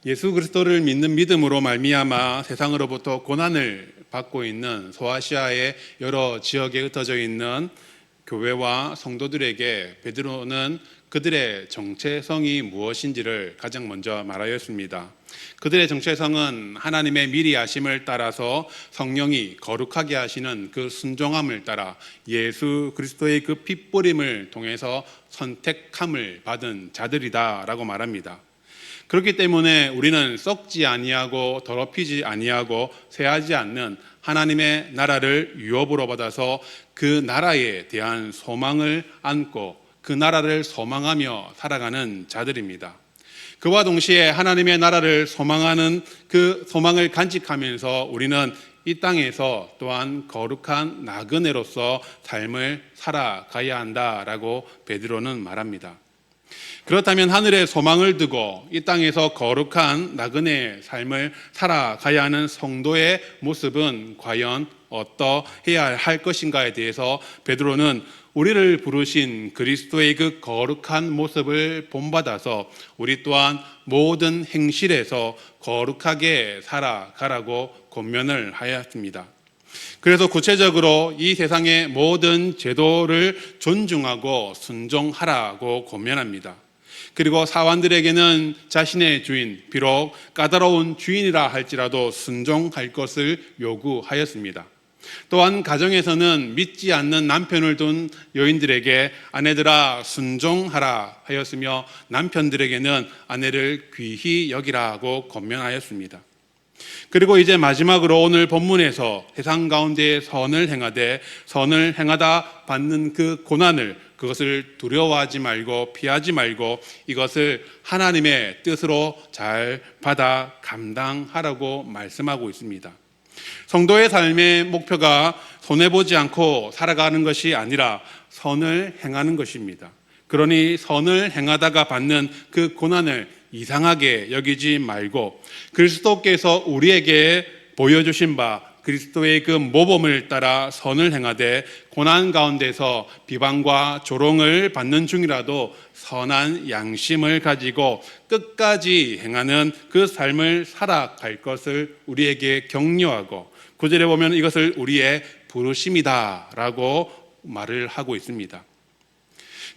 예수 그리스도를 믿는 믿음으로 말미암아 세상으로부터 고난을 받고 있는 소아시아의 여러 지역에 흩어져 있는 교회와 성도들에게 베드로는 그들의 정체성이 무엇인지를 가장 먼저 말하였습니다. 그들의 정체성은 하나님의 미리 아심을 따라서 성령이 거룩하게 하시는 그 순종함을 따라 예수 그리스도의 그 핏뿌림을 통해서 선택함을 받은 자들이다라고 말합니다. 그렇기 때문에 우리는 썩지 아니하고 더럽히지 아니하고 쇠하지 않는 하나님의 나라를 유업으로 받아서 그 나라에 대한 소망을 안고 그 나라를 소망하며 살아가는 자들입니다. 그와 동시에 하나님의 나라를 소망하는 그 소망을 간직하면서 우리는 이 땅에서 또한 거룩한 나그네로서 삶을 살아가야 한다라고 베드로는 말합니다. 그렇다면 하늘에 소망을 두고 이 땅에서 거룩한 나그네의 삶을 살아가야 하는 성도의 모습은 과연 어떠해야 할 것인가에 대해서 베드로는 우리를 부르신 그리스도의 그 거룩한 모습을 본받아서 우리 또한 모든 행실에서 거룩하게 살아가라고 권면을 하였습니다. 그래서 구체적으로 이 세상의 모든 제도를 존중하고 순종하라고 권면합니다. 그리고 사원들에게는 자신의 주인, 비록 까다로운 주인이라 할지라도 순종할 것을 요구하였습니다. 또한 가정에서는 믿지 않는 남편을 둔 여인들에게 아내들아 순종하라 하였으며 남편들에게는 아내를 귀히 여기라고 권면하였습니다. 그리고 이제 마지막으로 오늘 본문에서 세상 가운데 선을 행하되 선을 행하다 받는 그 고난을 그것을 두려워하지 말고 피하지 말고 이것을 하나님의 뜻으로 잘 받아 감당하라고 말씀하고 있습니다. 성도의 삶의 목표가 손해보지 않고 살아가는 것이 아니라 선을 행하는 것입니다. 그러니 선을 행하다가 받는 그 고난을 이상하게 여기지 말고 그리스도께서 우리에게 보여주신 바 그리스도의 그 모범을 따라 선을 행하되 고난 가운데서 비방과 조롱을 받는 중이라도 선한 양심을 가지고 끝까지 행하는 그 삶을 살아갈 것을 우리에게 격려하고 9절에 보면 이것을 우리의 부르심이다라고 말을 하고 있습니다.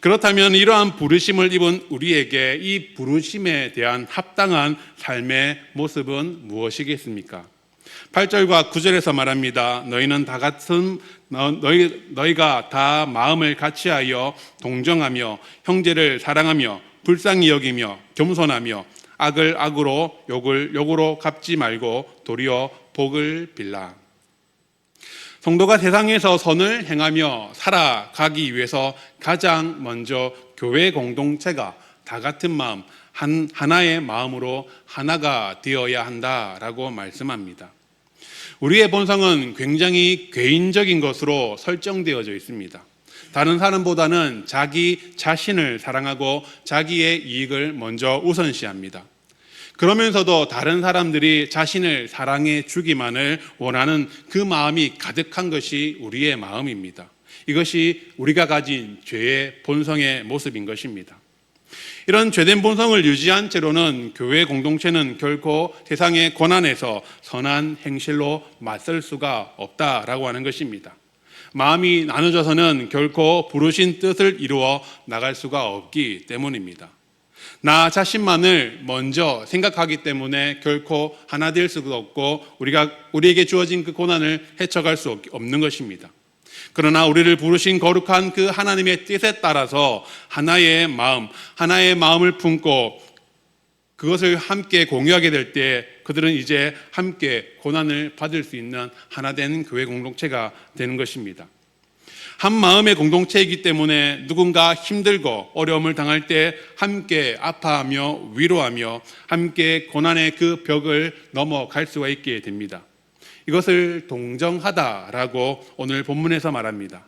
그렇다면 이러한 부르심을 입은 우리에게 이 부르심에 대한 합당한 삶의 모습은 무엇이겠습니까? 8절과 9절에서 말합니다. 너희는 다 같은 너희가 다 마음을 같이하여 동정하며 형제를 사랑하며 불쌍히 여기며 겸손하며 악을 악으로 욕을 욕으로 갚지 말고 도리어 복을 빌라. 성도가 세상에서 선을 행하며 살아가기 위해서 가장 먼저 교회 공동체가 다 같은 마음, 하나의 마음으로 하나가 되어야 한다라고 말씀합니다. 우리의 본성은 굉장히 개인적인 것으로 설정되어져 있습니다. 다른 사람보다는 자기 자신을 사랑하고 자기의 이익을 먼저 우선시합니다. 그러면서도 다른 사람들이 자신을 사랑해 주기만을 원하는 그 마음이 가득한 것이 우리의 마음입니다. 이것이 우리가 가진 죄의 본성의 모습인 것입니다. 이런 죄된 본성을 유지한 채로는 교회 공동체는 결코 세상의 고난에서 선한 행실로 맞설 수가 없다라고 하는 것입니다. 마음이 나눠져서는 결코 부르신 뜻을 이루어 나갈 수가 없기 때문입니다. 나 자신만을 먼저 생각하기 때문에 결코 하나 될 수가 없고 우리에게 주어진 그 고난을 헤쳐갈 수 없는 것입니다. 그러나 우리를 부르신 거룩한 그 하나님의 뜻에 따라서 하나의 마음을 품고 그것을 함께 공유하게 될 때 그들은 이제 함께 고난을 받을 수 있는 하나된 교회 공동체가 되는 것입니다. 한 마음의 공동체이기 때문에 누군가 힘들고 어려움을 당할 때 함께 아파하며 위로하며 함께 고난의 그 벽을 넘어갈 수가 있게 됩니다. 이것을 동정하다라고 오늘 본문에서 말합니다.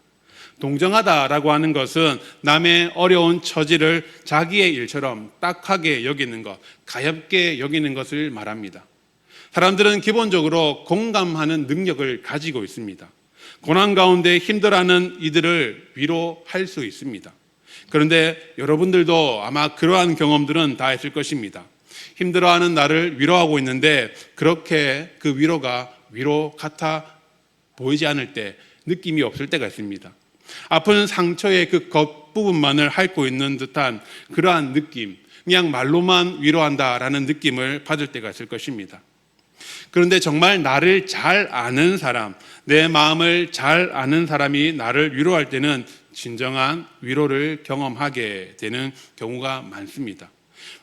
동정하다라고 하는 것은 남의 어려운 처지를 자기의 일처럼 딱하게 여기는 것, 가볍게 여기는 것을 말합니다. 사람들은 기본적으로 공감하는 능력을 가지고 있습니다. 고난 가운데 힘들어하는 이들을 위로할 수 있습니다. 그런데 여러분들도 아마 그러한 경험들은 다 했을 것입니다. 힘들어하는 나를 위로하고 있는데 그렇게 그 위로가 위로 같아 보이지 않을 때, 느낌이 없을 때가 있습니다. 아픈 상처의 그 겉부분만을 핥고 있는 듯한 그러한 느낌, 그냥 말로만 위로한다라는 느낌을 받을 때가 있을 것입니다. 그런데 정말 나를 잘 아는 사람, 내 마음을 잘 아는 사람이 나를 위로할 때는 진정한 위로를 경험하게 되는 경우가 많습니다.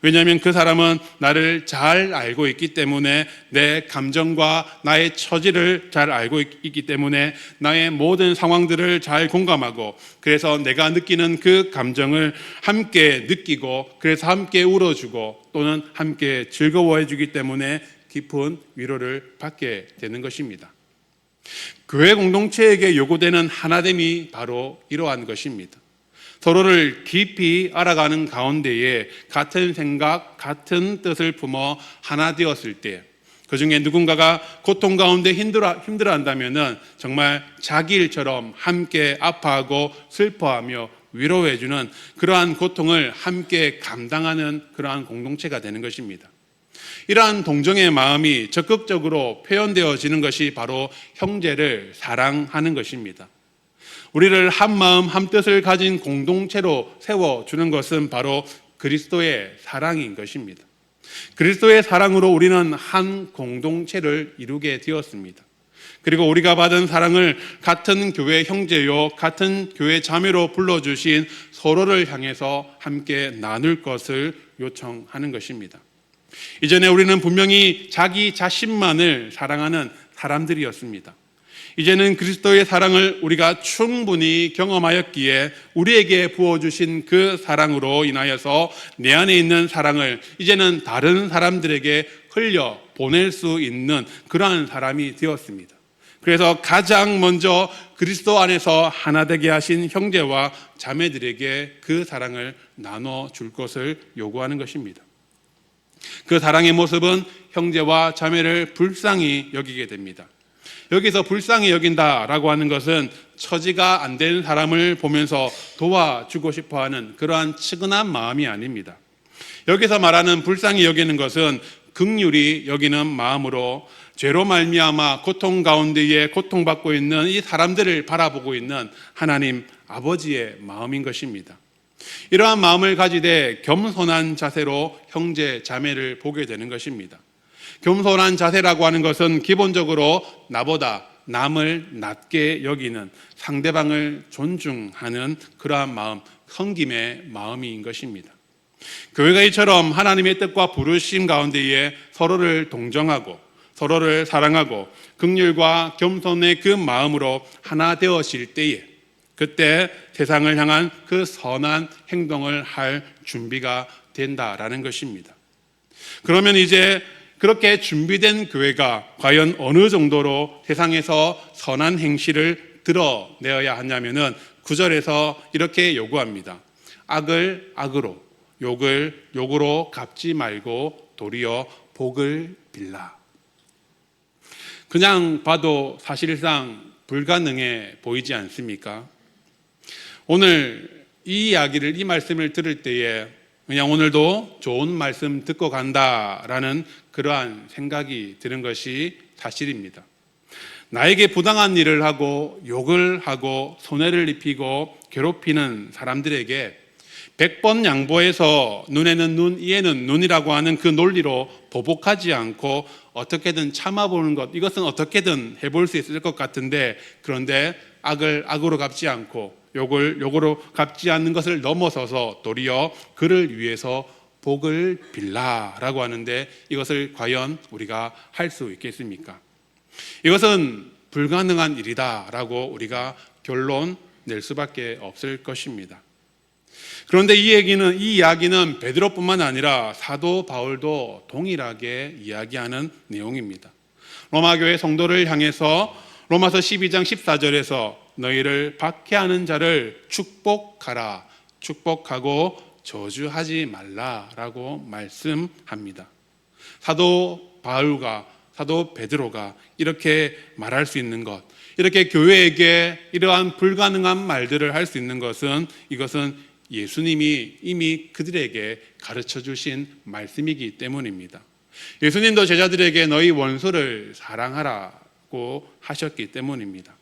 왜냐하면 그 사람은 나를 잘 알고 있기 때문에, 내 감정과 나의 처지를 잘 알고 있기 때문에 나의 모든 상황들을 잘 공감하고, 그래서 내가 느끼는 그 감정을 함께 느끼고, 그래서 함께 울어주고 또는 함께 즐거워해 주기 때문에 깊은 위로를 받게 되는 것입니다. 교회 공동체에게 요구되는 하나됨이 바로 이러한 것입니다. 서로를 깊이 알아가는 가운데에 같은 생각, 같은 뜻을 품어 하나 되었을 때, 그 중에 누군가가 고통 가운데 힘들어한다면 정말 자기 일처럼 함께 아파하고 슬퍼하며 위로해주는 그러한 고통을 함께 감당하는 그러한 공동체가 되는 것입니다. 이러한 동정의 마음이 적극적으로 표현되어지는 것이 바로 형제를 사랑하는 것입니다. 우리를 한 마음 한 뜻을 가진 공동체로 세워주는 것은 바로 그리스도의 사랑인 것입니다. 그리스도의 사랑으로 우리는 한 공동체를 이루게 되었습니다. 그리고 우리가 받은 사랑을 같은 교회 형제요, 같은 교회 자매로 불러주신 서로를 향해서 함께 나눌 것을 요청하는 것입니다. 이전에 우리는 분명히 자기 자신만을 사랑하는 사람들이었습니다. 이제는 그리스도의 사랑을 우리가 충분히 경험하였기에 우리에게 부어주신 그 사랑으로 인하여서 내 안에 있는 사랑을 이제는 다른 사람들에게 흘려 보낼 수 있는 그러한 사람이 되었습니다. 그래서 가장 먼저 그리스도 안에서 하나 되게 하신 형제와 자매들에게 그 사랑을 나눠줄 것을 요구하는 것입니다. 그 사랑의 모습은 형제와 자매를 불쌍히 여기게 됩니다. 여기서 불쌍히 여긴다라고 하는 것은 처지가 안 된 사람을 보면서 도와주고 싶어하는 그러한 측은한 마음이 아닙니다. 여기서 말하는 불쌍히 여기는 것은 긍휼히 여기는 마음으로 죄로 말미암아 고통 가운데에 고통받고 있는 이 사람들을 바라보고 있는 하나님 아버지의 마음인 것입니다. 이러한 마음을 가지되 겸손한 자세로 형제 자매를 보게 되는 것입니다. 겸손한 자세라고 하는 것은 기본적으로 나보다 남을 낮게 여기는, 상대방을 존중하는 그러한 마음, 섬김의 마음인 것입니다. 교회가 이처럼 하나님의 뜻과 부르심 가운데에 서로를 동정하고 서로를 사랑하고 긍휼과 겸손의 그 마음으로 하나 되어질 때에, 그때 세상을 향한 그 선한 행동을 할 준비가 된다라는 것입니다. 그러면 이제 그렇게 준비된 교회가 과연 어느 정도로 세상에서 선한 행실을 드러내어야 하냐면은 9절에서 이렇게 요구합니다. 악을 악으로, 욕을 욕으로 갚지 말고 도리어 복을 빌라. 그냥 봐도 사실상 불가능해 보이지 않습니까? 오늘 이 이야기를, 이 말씀을 들을 때에 그냥 오늘도 좋은 말씀 듣고 간다라는 그러한 생각이 드는 것이 사실입니다. 나에게 부당한 일을 하고 욕을 하고 손해를 입히고 괴롭히는 사람들에게 100번 양보해서 눈에는 눈, 이에는 눈이라고 하는 그 논리로 보복하지 않고 어떻게든 참아보는 것, 이것은 어떻게든 해볼 수 있을 것 같은데, 그런데 악을 악으로 갚지 않고 욕을 욕으로 갚지 않는 것을 넘어서서 도리어 그를 위해서 복을 빌라라고 하는데, 이것을 과연 우리가 할 수 있겠습니까? 이것은 불가능한 일이다라고 우리가 결론 낼 수밖에 없을 것입니다. 그런데 이 이야기는 베드로뿐만 아니라 사도 바울도 동일하게 이야기하는 내용입니다. 로마교회 성도를 향해서 로마서 12장 14절에서 너희를 박해하는 자를 축복하라, 축복하고 저주하지 말라라고 말씀합니다. 사도 바울과 사도 베드로가 이렇게 말할 수 있는 것, 이렇게 교회에게 이러한 불가능한 말들을 할 수 있는 것은, 이것은 예수님이 이미 그들에게 가르쳐 주신 말씀이기 때문입니다. 예수님도 제자들에게 너희 원수를 사랑하라고 하셨기 때문입니다.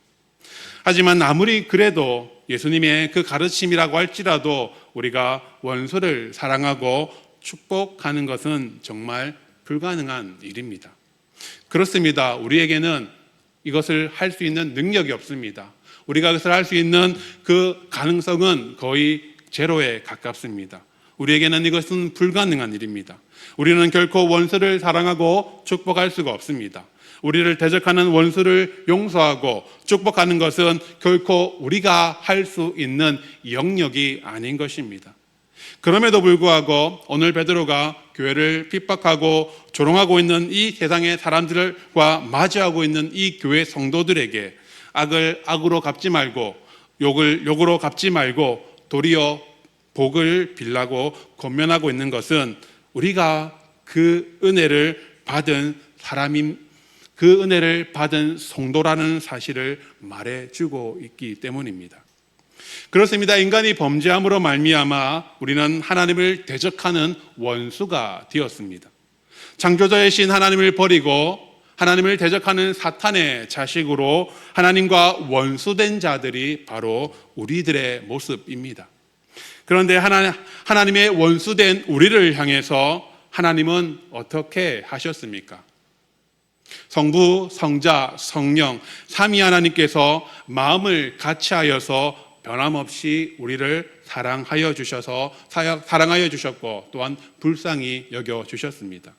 하지만 아무리 그래도 예수님의 그 가르침이라고 할지라도 우리가 원수를 사랑하고 축복하는 것은 정말 불가능한 일입니다. 그렇습니다. 우리에게는 이것을 할 수 있는 능력이 없습니다. 우리가 그것을 할 수 있는 그 가능성은 거의 제로에 가깝습니다. 우리에게는 이것은 불가능한 일입니다. 우리는 결코 원수를 사랑하고 축복할 수가 없습니다. 우리를 대적하는 원수를 용서하고 축복하는 것은 결코 우리가 할 수 있는 영역이 아닌 것입니다. 그럼에도 불구하고 오늘 베드로가 교회를 핍박하고 조롱하고 있는 이 세상의 사람들과 마주하고 있는 이 교회 성도들에게 악을 악으로 갚지 말고 욕을 욕으로 갚지 말고 도리어 복을 빌라고 권면하고 있는 것은 우리가 그 은혜를 받은 사람인 그 은혜를 받은 성도라는 사실을 말해주고 있기 때문입니다. 그렇습니다. 인간이 범죄함으로 말미암아 우리는 하나님을 대적하는 원수가 되었습니다. 창조자이신 하나님을 버리고 하나님을 대적하는 사탄의 자식으로 하나님과 원수된 자들이 바로 우리들의 모습입니다. 그런데 하나님의 원수된 우리를 향해서 하나님은 어떻게 하셨습니까? 성부, 성자, 성령 삼위 하나님께서 마음을 같이하여서 변함없이 우리를 사랑하여 주셨고 또한 불쌍히 여겨 주셨습니다.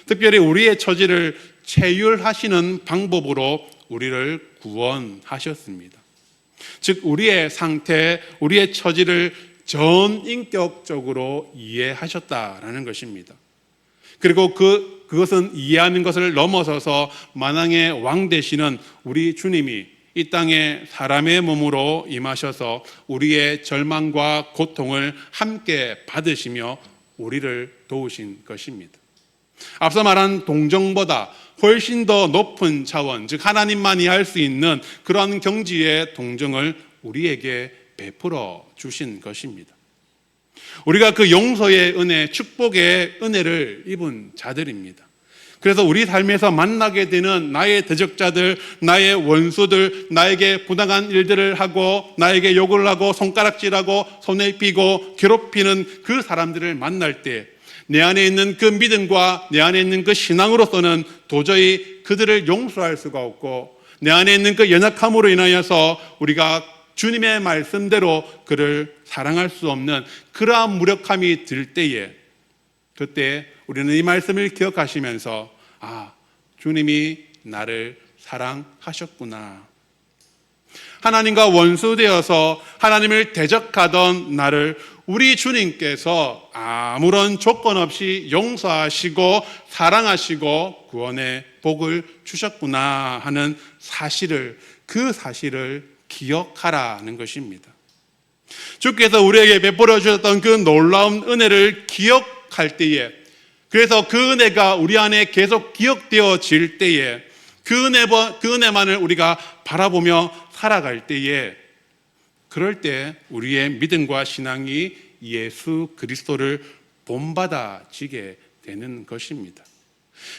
특별히 우리의 처지를 체휼하시는 방법으로 우리를 구원하셨습니다. 즉 우리의 상태, 우리의 처지를 전인격적으로 이해하셨다라는 것입니다. 그리고 그것은 이해하는 것을 넘어서서 만왕의 왕 되시는 우리 주님이 이 땅에 사람의 몸으로 임하셔서 우리의 절망과 고통을 함께 받으시며 우리를 도우신 것입니다. 앞서 말한 동정보다 훨씬 더 높은 차원, 즉 하나님만이 할 수 있는 그러한 경지의 동정을 우리에게 베풀어 주신 것입니다. 우리가 그 용서의 은혜, 축복의 은혜를 입은 자들입니다. 그래서 우리 삶에서 만나게 되는 나의 대적자들, 나의 원수들, 나에게 부당한 일들을 하고 나에게 욕을 하고 손가락질하고 손에 삐고 괴롭히는 그 사람들을 만날 때 내 안에 있는 그 믿음과 내 안에 있는 그 신앙으로서는 도저히 그들을 용서할 수가 없고 내 안에 있는 그 연약함으로 인하여서 우리가 주님의 말씀대로 그를 사랑할 수 없는 그러한 무력함이 들 때에 그때 우리는 이 말씀을 기억하시면서 주님이 나를 사랑하셨구나. 하나님과 원수되어서 하나님을 대적하던 나를 우리 주님께서 아무런 조건 없이 용서하시고 사랑하시고 구원의 복을 주셨구나 하는 그 사실을 기억하라는 것입니다. 주께서 우리에게 베풀어 주셨던 그 놀라운 은혜를 기억할 때에, 그래서 그 은혜가 우리 안에 계속 기억되어질 때에, 그 은혜만을 우리가 바라보며 살아갈 때에, 그럴 때 우리의 믿음과 신앙이 예수 그리스도를 본받아지게 되는 것입니다.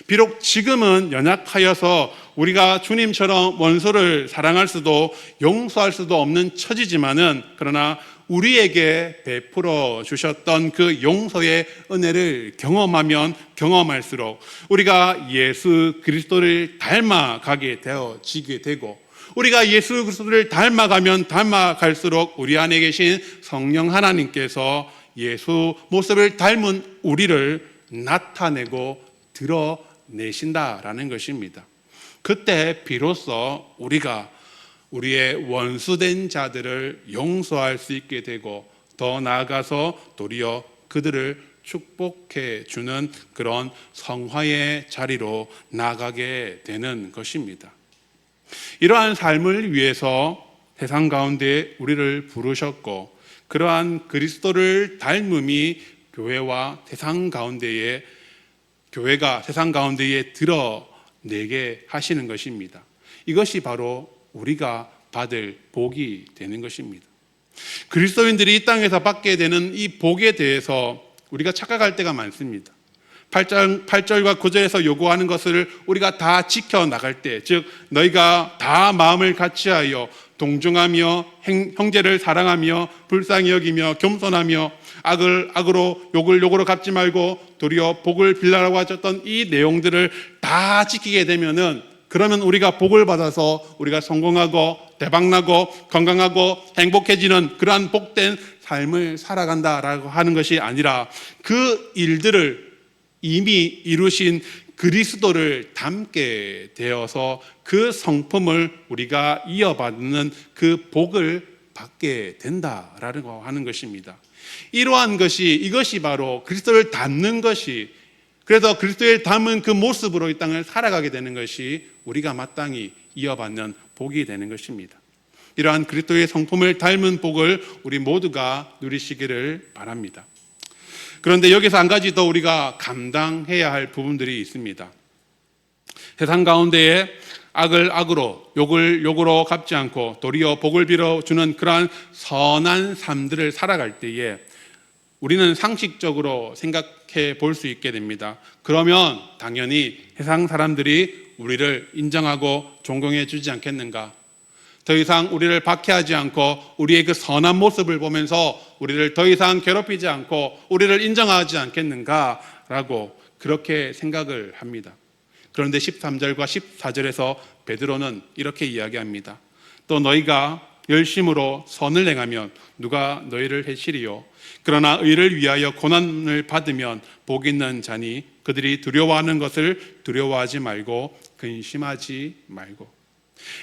비록 지금은 연약하여서 우리가 주님처럼 원수를 사랑할 수도 용서할 수도 없는 처지지만은, 그러나 우리에게 베풀어 주셨던 그 용서의 은혜를 경험하면 경험할수록 우리가 예수 그리스도를 닮아가게 되어지게 되고, 우리가 예수 그리스도를 닮아가면 닮아갈수록 우리 안에 계신 성령 하나님께서 예수 모습을 닮은 우리를 나타내고 드러내신다라는 것입니다. 그때 비로소 우리가 우리의 원수된 자들을 용서할 수 있게 되고, 더 나아가서 도리어 그들을 축복해 주는 그런 성화의 자리로 나가게 되는 것입니다. 이러한 삶을 위해서 세상 가운데 우리를 부르셨고, 그러한 그리스도를 닮음이 교회가 세상 가운데에 드러내게 하시는 것입니다. 이것이 바로 우리가 받을 복이 되는 것입니다. 그리스도인들이 이 땅에서 받게 되는 이 복에 대해서 우리가 착각할 때가 많습니다. 8절과 9절에서 요구하는 것을 우리가 다 지켜나갈 때, 즉 너희가 다 마음을 같이하여 동정하며 형제를 사랑하며 불쌍히 여기며 겸손하며 악을 악으로 욕을 욕으로 갚지 말고 도리어 복을 빌라라고 하셨던 이 내용들을 다 지키게 되면은, 그러면 우리가 복을 받아서 우리가 성공하고 대박나고 건강하고 행복해지는 그러한 복된 삶을 살아간다라고 하는 것이 아니라, 그 일들을 이미 이루신 그리스도를 닮게 되어서 그 성품을 우리가 이어받는 그 복을 받게 된다라고 하는 것입니다. 이러한 것이, 이것이 바로 그리스도를 닮는 것이, 그래서 그리스도를 닮은 그 모습으로 이 땅을 살아가게 되는 것이 우리가 마땅히 이어받는 복이 되는 것입니다. 이러한 그리스도의 성품을 닮은 복을 우리 모두가 누리시기를 바랍니다. 그런데 여기서 한 가지 더 우리가 감당해야 할 부분들이 있습니다. 세상 가운데에 악을 악으로 욕을 욕으로 갚지 않고 도리어 복을 빌어주는 그러한 선한 삶들을 살아갈 때에 우리는 상식적으로 생각해 볼 수 있게 됩니다. 그러면 당연히 세상 사람들이 우리를 인정하고 존경해 주지 않겠는가? 더 이상 우리를 박해하지 않고 우리의 그 선한 모습을 보면서 우리를 더 이상 괴롭히지 않고 우리를 인정하지 않겠는가라고 그렇게 생각을 합니다. 그런데 13절과 14절에서 베드로는 이렇게 이야기합니다. 또 너희가 열심으로 선을 행하면 누가 너희를 해치리요? 그러나 의를 위하여 고난을 받으면 복 있는 자니 그들이 두려워하는 것을 두려워하지 말고 근심하지 말고.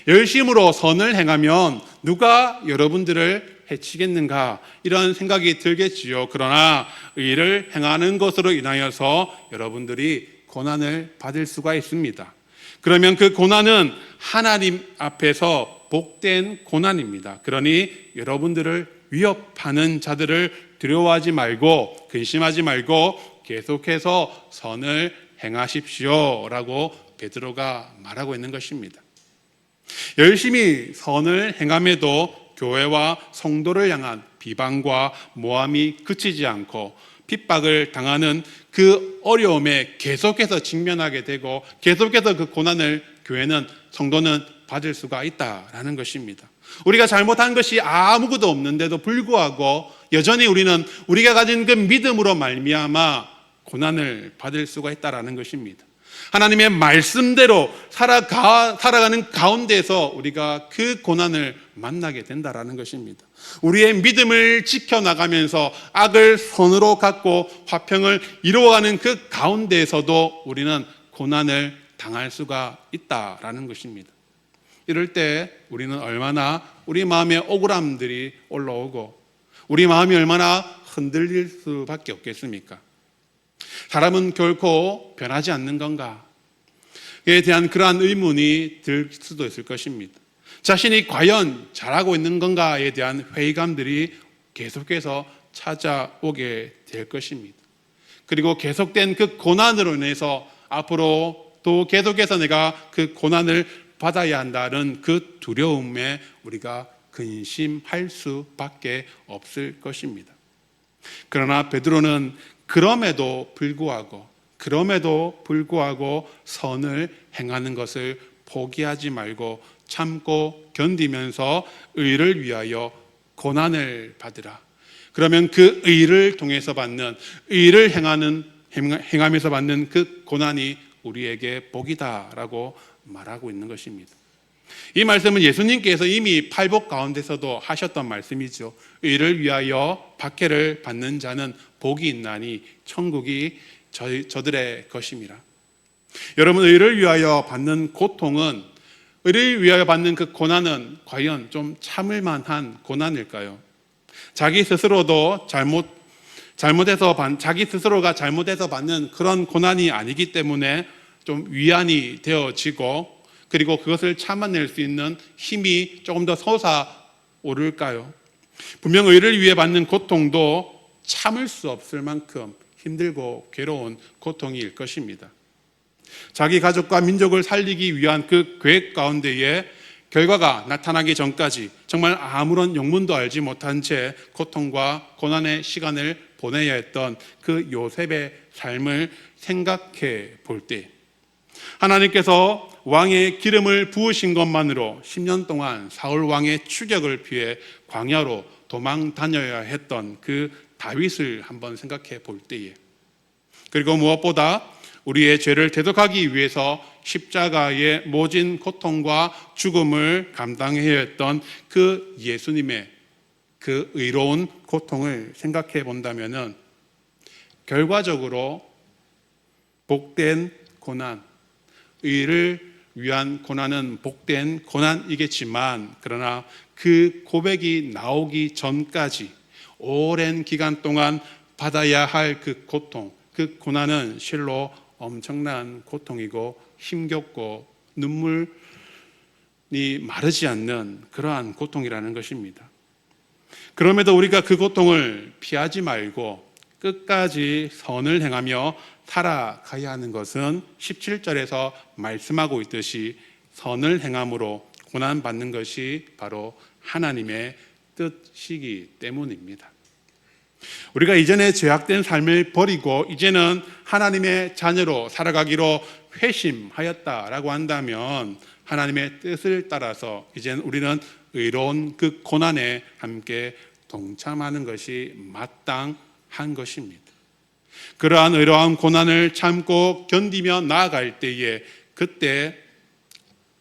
열심으로 선을 행하면 누가 여러분들을 해치겠는가, 이런 생각이 들겠지요. 그러나 의를 행하는 것으로 인하여서 여러분들이 고난을 받을 수가 있습니다. 그러면 그 고난은 하나님 앞에서 복된 고난입니다. 그러니 여러분들을 위협하는 자들을 두려워하지 말고 근심하지 말고 계속해서 선을 행하십시오 라고 베드로가 말하고 있는 것입니다. 열심히 선을 행함에도 교회와 성도를 향한 비방과 모함이 그치지 않고 핍박을 당하는 그 어려움에 계속해서 직면하게 되고 계속해서 그 고난을 교회는, 성도는 받을 수가 있다라는 것입니다. 우리가 잘못한 것이 아무것도 없는데도 불구하고 여전히 우리는 우리가 가진 그 믿음으로 말미암아 고난을 받을 수가 있다라는 것입니다. 하나님의 말씀대로 살아가는 가운데서 우리가 그 고난을 만나게 된다라는 것입니다. 우리의 믿음을 지켜나가면서 악을 선으로 갖고 화평을 이루어가는 그 가운데에서도 우리는 고난을 당할 수가 있다라는 것입니다. 이럴 때 우리는 얼마나 우리 마음에 억울함들이 올라오고 우리 마음이 얼마나 흔들릴 수밖에 없겠습니까? 사람은 결코 변하지 않는 건가에 대한 그러한 의문이 들 수도 있을 것입니다. 자신이 과연 잘하고 있는 건가에 대한 회의감들이 계속해서 찾아오게 될 것입니다. 그리고 계속된 그 고난으로 인해서 앞으로 또 계속해서 내가 그 고난을 받아야 한다는 그 두려움에 우리가 근심할 수밖에 없을 것입니다. 그러나 베드로는 그럼에도 불구하고 선을 행하는 것을 포기하지 말고 참고 견디면서 의를 위하여 고난을 받으라. 그러면 그 의를 통해서 받는, 의를 행하면서 받는 그 고난이 우리에게 복이다라고 말하고 있는 것입니다. 이 말씀은 예수님께서 이미 팔복 가운데서도 하셨던 말씀이죠. 의를 위하여 박해를 받는 자는 복이 있나니 천국이 저들의 것임이라. 여러분, 의를 위하여 받는 고통은, 의를 위하여 받는 그 고난은 과연 좀 참을 만한 고난일까요? 자기 스스로가 잘못해서 받는 그런 고난이 아니기 때문에 좀 위안이 되어지고, 그리고 그것을 참아낼 수 있는 힘이 조금 더 솟아오를까요? 분명 의를 위해 받는 고통도 참을 수 없을 만큼 힘들고 괴로운 고통일 것입니다. 자기 가족과 민족을 살리기 위한 그 계획 가운데에 결과가 나타나기 전까지 정말 아무런 영문도 알지 못한 채 고통과 고난의 시간을 보내야 했던 그 요셉의 삶을 생각해 볼 때, 하나님께서 왕의 기름을 부으신 것만으로 10년 동안 사울 왕의 추격을 피해 광야로 도망 다녀야 했던 그 다윗을 한번 생각해 볼 때에, 그리고 무엇보다 우리의 죄를 대속하기 위해서 십자가의 모진 고통과 죽음을 감당해야 했던 그 예수님의 그 의로운 고통을 생각해 본다면은 결과적으로 복된 고난, 의를 위한 고난은 복된 고난이겠지만, 그러나 그 고백이 나오기 전까지 오랜 기간 동안 받아야 할 그 고통, 그 고난은 실로 엄청난 고통이고 힘겹고 눈물이 마르지 않는 그러한 고통이라는 것입니다. 그럼에도 우리가 그 고통을 피하지 말고 끝까지 선을 행하며 살아가야 하는 것은 17절에서 말씀하고 있듯이 선을 행함으로 고난받는 것이 바로 하나님의 뜻이기 때문입니다. 우리가 이전에 죄악된 삶을 버리고 이제는 하나님의 자녀로 살아가기로 회심하였다라고 한다면 하나님의 뜻을 따라서 이제는 우리는 의로운 그 고난에 함께 동참하는 것이 마땅한 것입니다. 그러한 의로운 고난을 참고 견디며 나아갈 때에, 그때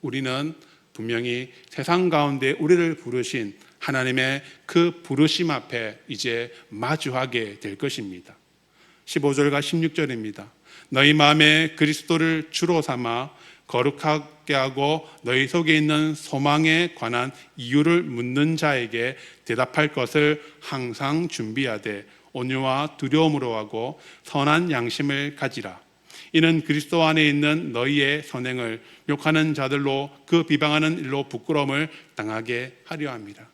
우리는 분명히 세상 가운데 우리를 부르신 하나님의 그 부르심 앞에 이제 마주하게 될 것입니다. 15절과 16절입니다. 너희 마음에 그리스도를 주로 삼아 거룩하게 하고 너희 속에 있는 소망에 관한 이유를 묻는 자에게 대답할 것을 항상 준비하되 온유와 두려움으로 하고 선한 양심을 가지라. 이는 그리스도 안에 있는 너희의 선행을 욕하는 자들로 그 비방하는 일로 부끄러움을 당하게 하려 합니다.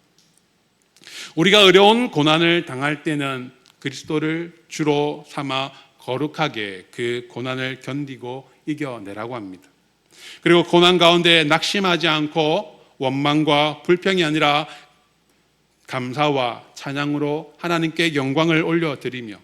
우리가 어려운 고난을 당할 때는 그리스도를 주로 삼아 거룩하게 그 고난을 견디고 이겨내라고 합니다. 그리고 고난 가운데 낙심하지 않고 원망과 불평이 아니라 감사와 찬양으로 하나님께 영광을 올려드리며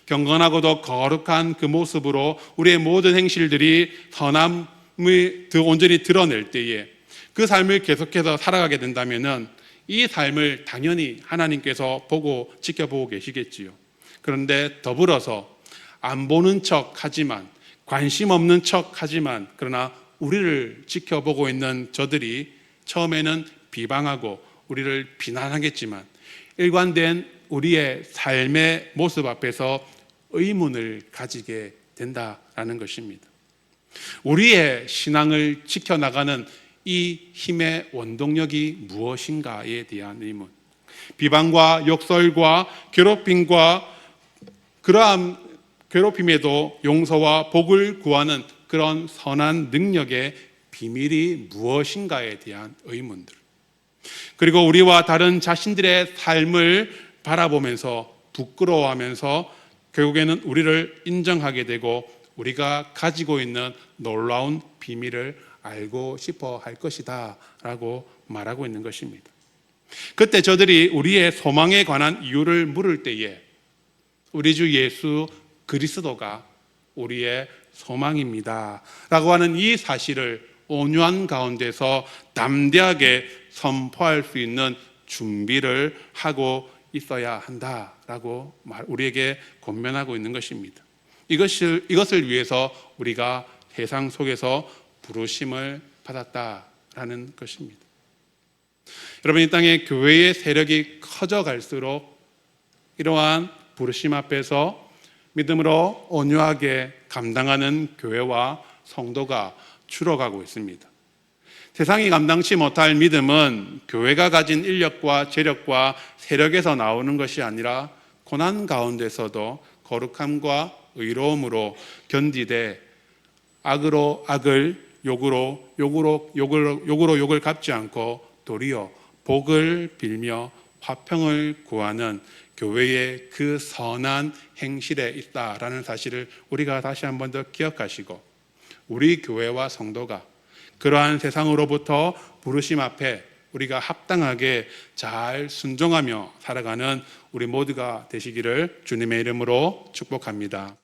경건하고도 거룩한 그 모습으로 우리의 모든 행실들이 선함을 더 온전히 드러낼 때에 그 삶을 계속해서 살아가게 된다면은 이 삶을 당연히 하나님께서 보고 지켜보고 계시겠지요. 그런데 더불어서 안 보는 척 하지만, 관심 없는 척 하지만, 그러나 우리를 지켜보고 있는 저들이 처음에는 비방하고 우리를 비난하겠지만 일관된 우리의 삶의 모습 앞에서 의문을 가지게 된다라는 것입니다. 우리의 신앙을 지켜나가는 이 힘의 원동력이 무엇인가에 대한 의문, 비방과 욕설과 괴롭힘과 그러한 괴롭힘에도 용서와 복을 구하는 그런 선한 능력의 비밀이 무엇인가에 대한 의문들, 그리고 우리와 다른 자신들의 삶을 바라보면서 부끄러워하면서 결국에는 우리를 인정하게 되고 우리가 가지고 있는 놀라운 비밀을 알고 싶어 할 것이다 라고 말하고 있는 것입니다. 그때 저들이 우리의 소망에 관한 이유를 물을 때에 우리 주 예수 그리스도가 우리의 소망입니다 라고 하는 이 사실을 온유한 가운데서 담대하게 선포할 수 있는 준비를 하고 있어야 한다라고 우리에게 권면하고 있는 것입니다. 이것을 위해서 우리가 세상 속에서 부르심을 받았다라는 것입니다. 여러분, 이 땅에 교회의 세력이 커져갈수록 이러한 부르심 앞에서 믿음으로 온유하게 감당하는 교회와 성도가 줄어가고 있습니다. 세상이 감당치 못할 믿음은 교회가 가진 인력과 재력과 세력에서 나오는 것이 아니라 고난 가운데서도 거룩함과 의로움으로 견디되 악으로 악을 욕으로 욕을 갚지 않고 도리어 복을 빌며 화평을 구하는 교회의 그 선한 행실에 있다라는 사실을 우리가 다시 한 번 더 기억하시고 우리 교회와 성도가 그러한 세상으로부터 부르심 앞에 우리가 합당하게 잘 순종하며 살아가는 우리 모두가 되시기를 주님의 이름으로 축복합니다.